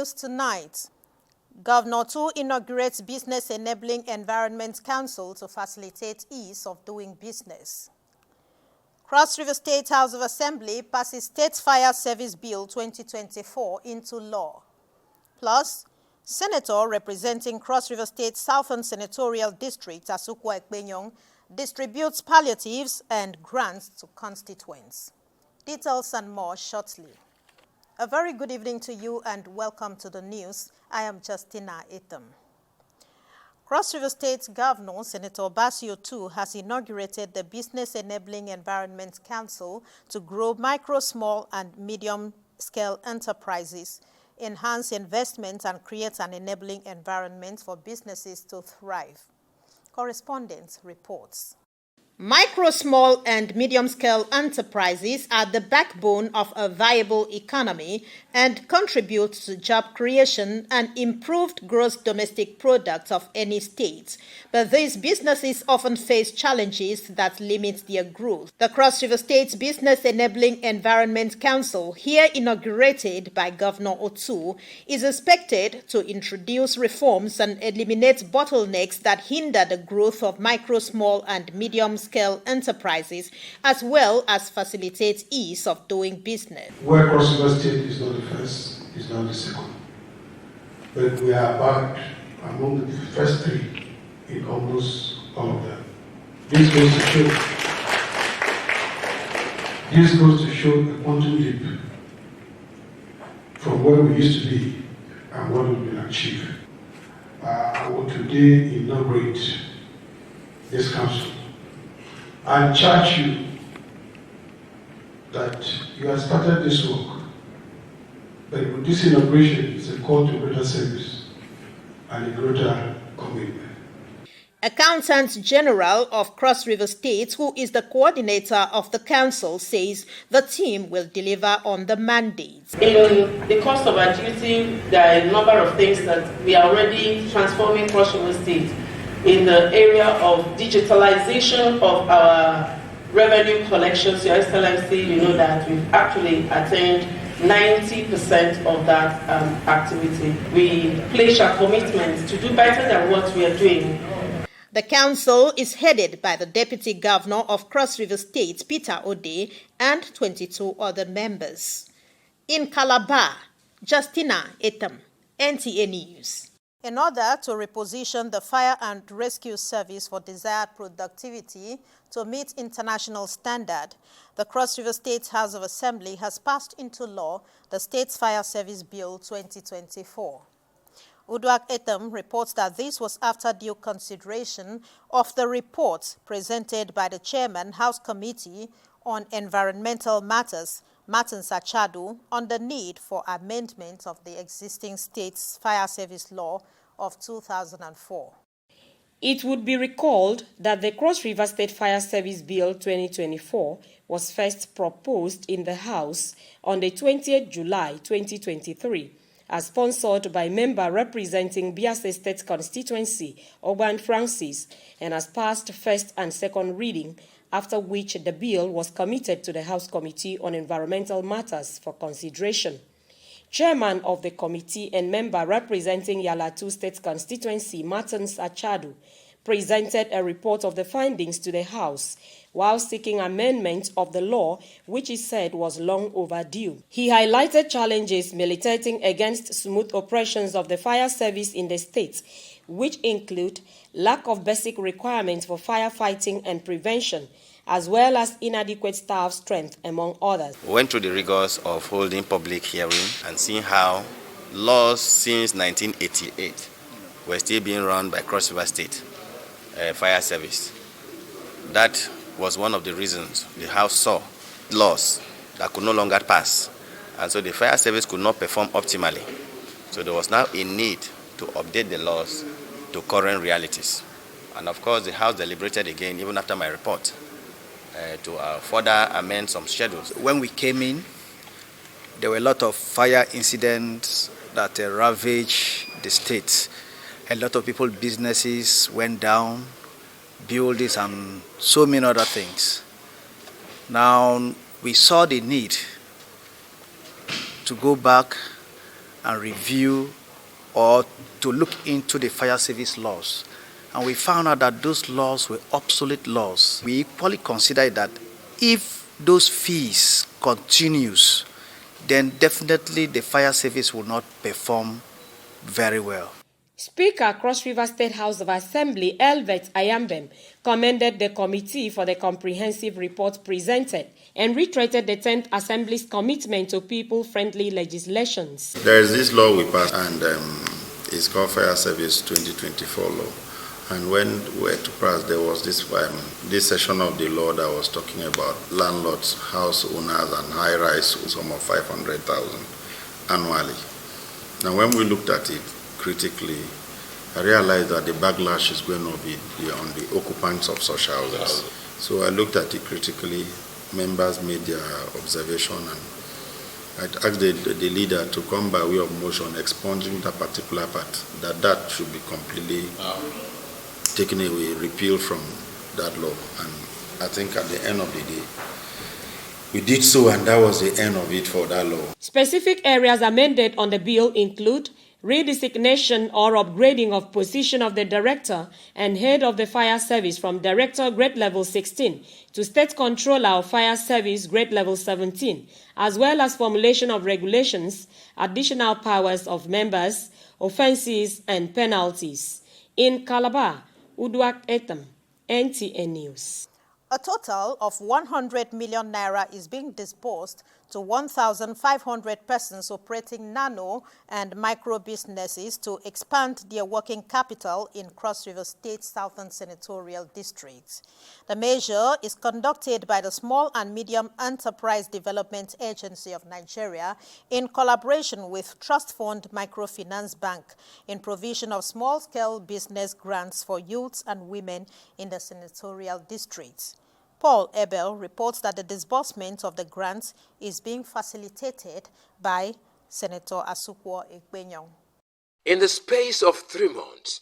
news tonight. Governor 2 inaugurates Business Enabling Environment Council to facilitate ease of doing business. Cross River State House of Assembly passes State Fire Service Bill 2024 into law. Plus, Senator representing Cross River State Southern Senatorial District, Asukwa Ekpenyong, distributes palliatives and grants to constituents. Details and more shortly. A very good evening to you and welcome to the news. I am Justina Etam. Cross River State Governor Senator Basio II has inaugurated the Business Enabling Environment Council to grow micro, small and medium-scale enterprises, enhance investment and create an enabling environment for businesses to thrive. Correspondent reports. Micro, small and medium-scale enterprises are the backbone of a viable economy and contribute to job creation and improved gross domestic product of any state. But these businesses often face challenges that limit their growth. The Cross River State Business Enabling Environment Council, here inaugurated by Governor Otu, is expected to introduce reforms and eliminate bottlenecks that hinder the growth of micro, small and medium-scale enterprises, as well as facilitate ease of doing business. Where Cross River State is not the first, is not the second. But we are about among the first three in almost all of them. This goes to show a quantum leap from where we used to be and what we've been achieved. I will today inaugurate this council. I charge you that you have started this work, but with this inauguration is a call to greater service and a greater commitment. Accountant General of Cross River State, who is the coordinator of the council, says the team will deliver on the mandate. In the course of our duty, there are a number of things that we are already transforming Cross River State in the area of digitalization of our revenue collections. Your Excellency, you know that we've actually attained 90% of that activity. We pledge our commitment to do better than what we are doing. The council is headed by the Deputy Governor of Cross River State, Peter Ode, and 22 other members. In Calabar, Justina Etam, NTA News. In order to reposition the fire and rescue service for desired productivity to meet international standard, the Cross River State House of Assembly has passed into law the State's Fire Service Bill 2024. Uduak Etam reports that this was after due consideration of the report presented by the Chairman, House Committee on Environmental Matters, Nta Calabar, on the need for amendment of the existing state's fire service law of 2004. It would be recalled that the Cross River State Fire Service Bill 2024 was first proposed in the House on the 20th July 2023 as sponsored by member representing Biase State Constituency, Ogban Francis, and as passed first and second reading, after which the bill was committed to the House Committee on Environmental Matters for consideration. Chairman of the committee and member representing Yalatu State Constituency, Nta Calabar, presented a report of the findings to the House while seeking amendment of the law, which he said was long overdue. He highlighted challenges militating against smooth operations of the fire service in the state, which include lack of basic requirements for firefighting and prevention, as well as inadequate staff strength, among others. We went through the rigors of holding public hearing and seeing how laws since 1988 were still being run by Cross River State Fire Service. That was one of the reasons the House saw laws that could no longer pass, and so the fire service could not perform optimally. So there was now a need to update the laws to current realities. And of course, the House deliberated again, even after my report, to further amend some schedules. When we came in, there were a lot of fire incidents that ravaged the state. A lot of people's businesses went down, buildings and so many other things. Now, we saw the need to go back and review or to look into the fire service laws. And we found out that those laws were obsolete laws. We equally consider that if those fees continues, then definitely the fire service will not perform very well. Speaker, Cross River State House of Assembly, Elvet Ayambem, commended the committee for the comprehensive report presented and reiterated the 10th Assembly's commitment to people-friendly legislations. There is this law we passed, and it's called Fire Service 2024 law. And when we were to pass, there was this section of the law that was talking about landlords, house owners, and high-rise with sum of 500,000 annually. Now, when we looked at it critically, I realized that the backlash is going to be on the occupants of such houses. So I looked at it critically. Members made their observation, and I asked the leader to come by way of motion expunging that particular part, that should be completely taken away, repealed from that law. And I think at the end of the day, we did so, and that was the end of it for that law. Specific areas amended on the bill include redesignation or upgrading of position of the director and head of the fire service from director grade level 16 to state controller of fire service grade level 17, as well as formulation of regulations, additional powers of members, offences and penalties. In Calabar, Uduak Etam, NTA News. A total of 100 million naira is being disbursed to 1,500 persons operating nano and micro businesses to expand their working capital in Cross River State Southern Senatorial District. The measure is conducted by the Small and Medium Enterprise Development Agency of Nigeria in collaboration with Trust Fund Microfinance Bank in provision of small-scale business grants for youths and women in the Senatorial District. Paul Ebel reports that the disbursement of the grants is being facilitated by Senator Asukwo Ekpenyong. In the space of 3 months,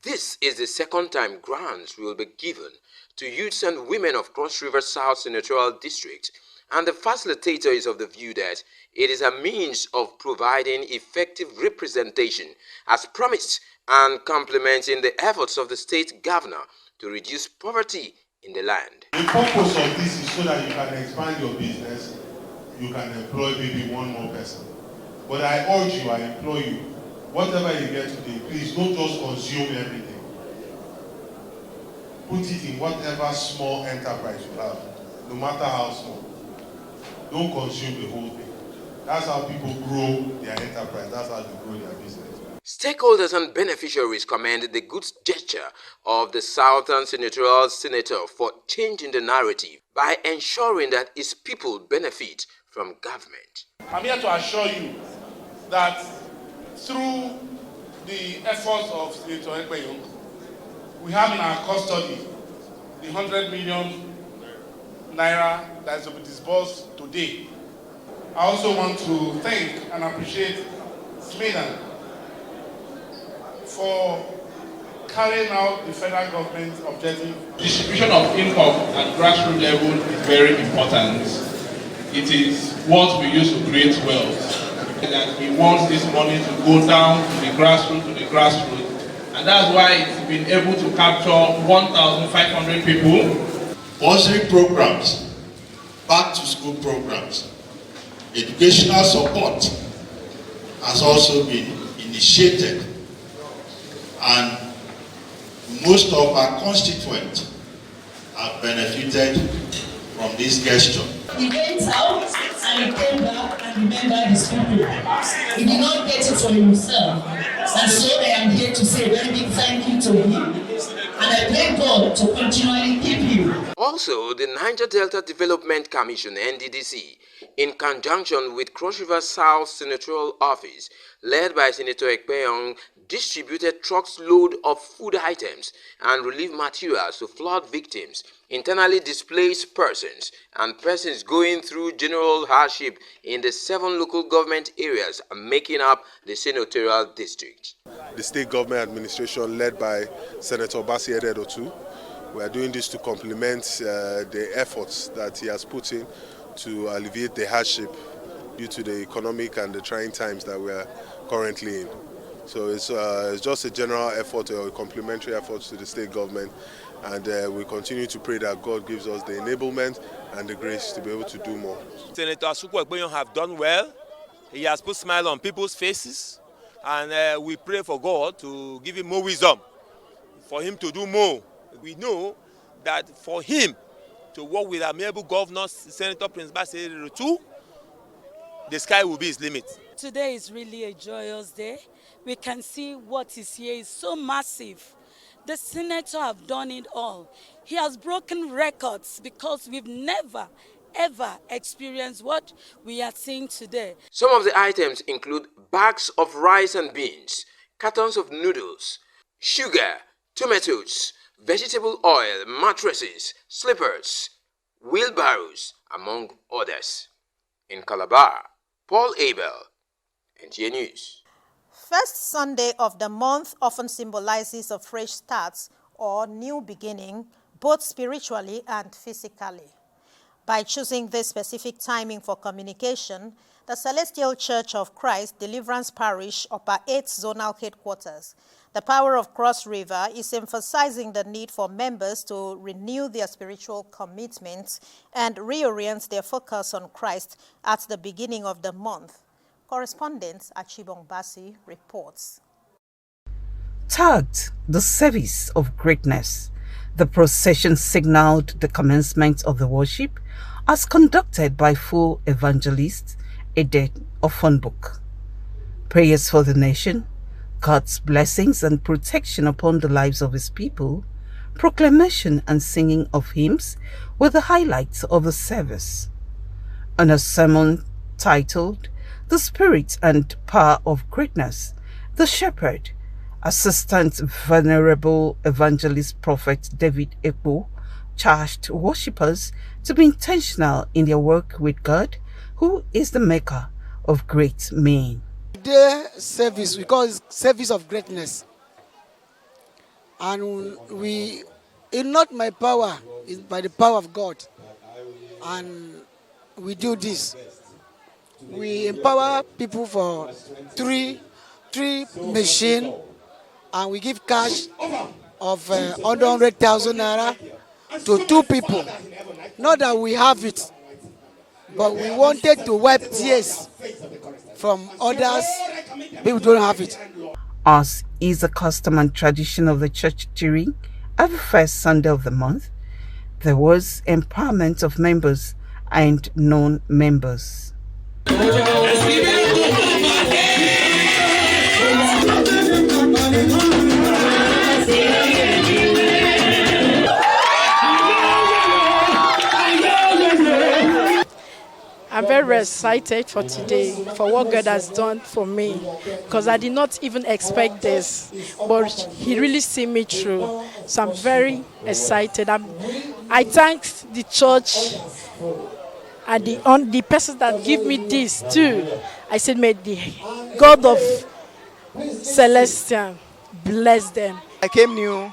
this is the second time grants will be given to youths and women of Cross River South Senatorial District, and the facilitator is of the view that it is a means of providing effective representation as promised and complementing the efforts of the state governor to reduce poverty in the land. The purpose of this is so that you can expand your business, you can employ maybe one more person. But I urge you, I implore you, whatever you get today, please don't just consume everything. Put it in whatever small enterprise you have, no matter how small. Don't consume the whole thing. That's how people grow their enterprise, that's how they grow their business. Stakeholders and beneficiaries commended the good gesture of the Southern Senatorial Senator for changing the narrative by ensuring that its people benefit from government. I'm here to assure you that through the efforts of Senator Ekpenyong, we have in our custody the 100 million naira that is to be disbursed today. I also want to thank and appreciate SMEDA for carrying out the federal government's objective. Distribution of income at grassroots level is very important. It is what we use to create wealth. And we want this money to go down to the grassroots, and that's why it's been able to capture 1,500 people. Bursary programs, back to school programs, educational support has also been initiated, and most of our constituents have benefited from this gesture. He went out and he came back and remembered his people. He did not get it for himself. And so I am here to say a very big thank you to him. And I pray God to continually keep you. Also, the Niger Delta Development Commission, NDDC, in conjunction with Cross River South Senatorial Office, led by Senator Ekpenyong, distributed trucks load of food items and relief materials to flood victims, internally displaced persons, and persons going through general hardship in the 7 local government areas making up the Senatorial District. The state government administration led by Senator Basi Ededotu, we are doing this to complement the efforts that he has put in to alleviate the hardship due to the economic and the trying times that we are currently in. So it's just a general effort or a complementary effort to the state government, and we continue to pray that God gives us the enablement and the grace to be able to do more. Senator Sukwu Ekpeyon have done well. He has put smile on people's faces, and we pray for God to give him more wisdom, for him to do more. We know that for him to work with amiable governors, Senator Prince Bassey too, the sky will be his limit. Today is really a joyous day. We can see what is here is so massive. The senator have done it all. He has broken records because we've never, ever experienced what we are seeing today. Some of the items include bags of rice and beans, cartons of noodles, sugar, tomatoes, vegetable oil, mattresses, slippers, wheelbarrows, among others. In Calabar, Paul Abel, Nta News. First Sunday of the month often symbolizes a fresh start or new beginning, both spiritually and physically. By choosing this specific timing for communication, the Celestial Church of Christ Deliverance Parish, Upper 8th Zonal Headquarters, the Power of Cross River, is emphasizing the need for members to renew their spiritual commitments and reorient their focus on Christ at the beginning of the month. Correspondent Achibong Basi reports. Tagged the service of greatness, the procession signaled the commencement of the worship as conducted by full evangelists Edet Ofonbuk. Prayers for the nation, God's blessings and protection upon the lives of his people, proclamation and singing of hymns were the highlights of the service. On a sermon titled The Spirit and Power of Greatness, the shepherd, Assistant Venerable Evangelist Prophet David Ekpo, charged worshippers to be intentional in their work with God, who is the maker of great men. Today service, we call it service of greatness. And it's not my power, it's by the power of God. And we do this. We empower people for three machines, and we give cash of 100,000 naira to 2 people. Not that we have it, but we wanted to wipe tears from others. People don't have it. As is the custom and tradition of the church during every first Sunday of the month, there was empowerment of members and non-members. I'm very excited for today, for what God has done for me, because I did not even expect this, but He really see me through. So I'm very excited. I thank the church and the persons that give me this too. I said, may the God of Celestial bless them. I came new.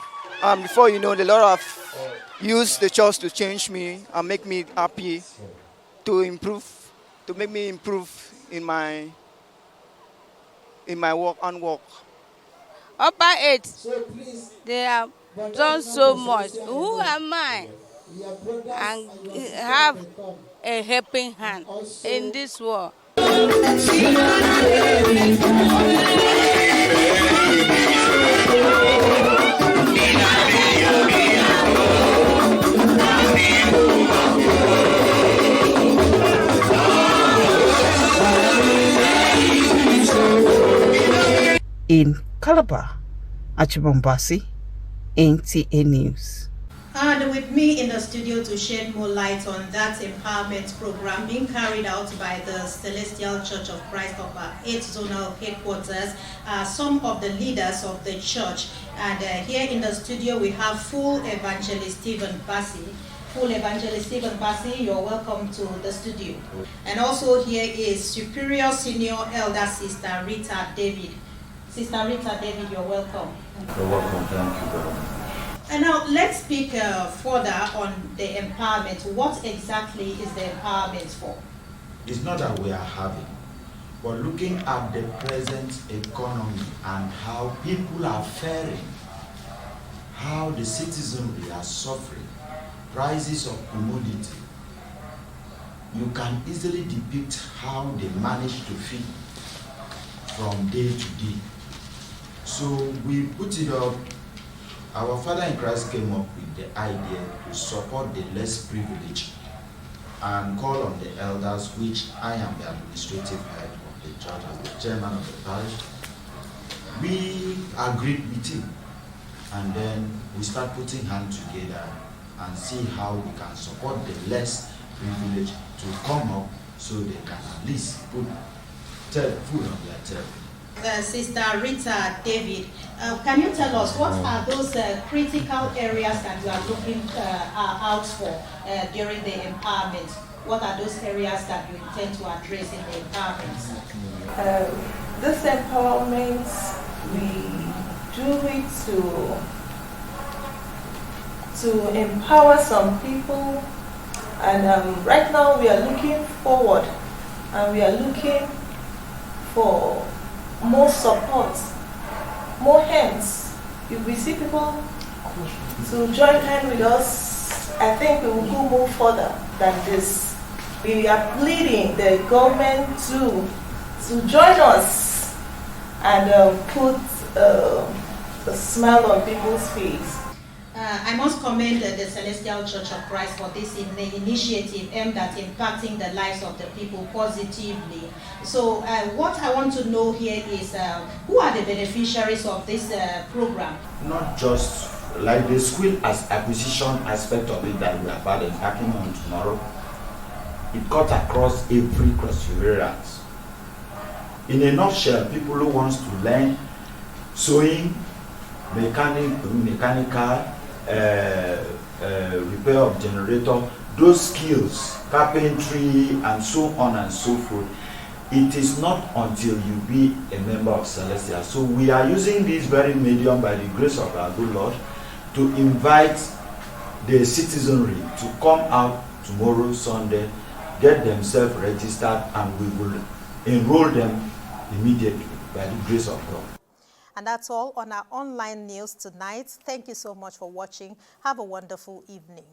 Before you know, the Lord have used the church to change me and make me happy, to make me improve in my work and work. Upper 8, they have done so much. Who am I? And have a helping hand in this war. In Calabar, Achibong Basi, Nta News. And with me in the studio to shed more light on that empowerment program being carried out by the Celestial Church of Christ Upper 8th Zonal Headquarters, some of the leaders of the church. And here in the studio we have Full Evangelist Stephen Basi. Full Evangelist Stephen Basi, you're welcome to the studio. And also here is Superior Senior Elder Sister Rita David. Sister Rita David, you're welcome. You're welcome, thank you very much. And now let's speak further on the empowerment. What exactly is the empowerment for? It's not that we are having, But looking at the present economy and how people are faring, how the citizenry are suffering, prices of commodity, you can easily depict how they manage to feed from day to day. So we put it up. Our Father in Christ came up with the idea to support the less privileged and call on the elders, which I am the administrative head of the church as the chairman of the parish. We agreed with him, and then we start putting hands together and see how we can support the less privileged to come up so they can at least put food on their table. Sister Rita David, can you tell us what are those critical areas that you are looking out for during the empowerment? What are those areas that you intend to address in the empowerment? This empowerment, we do it to empower some people, and right now we are looking forward and we are looking for more support, more hands. If we see people to join hand with us, I think we will go more further than this. We are pleading the government to join us and put a smile on people's face. I must commend the Celestial Church of Christ for this initiative aimed at impacting the lives of the people positively. So what I want to know here is who are the beneficiaries of this program? Not just like the school as acquisition aspect of it that we are about embarking on tomorrow. It cut across every cross-reference. In a nutshell, people who wants to learn sewing, mechanical, repair of generator, those skills, carpentry, and so on and so forth, it is not until you be a member of Celestia. So we are using this very medium by the grace of our good Lord to invite the citizenry to come out tomorrow, Sunday, get themselves registered, and we will enroll them immediately by the grace of God. And that's all on our online news tonight. Thank you so much for watching. Have a wonderful evening.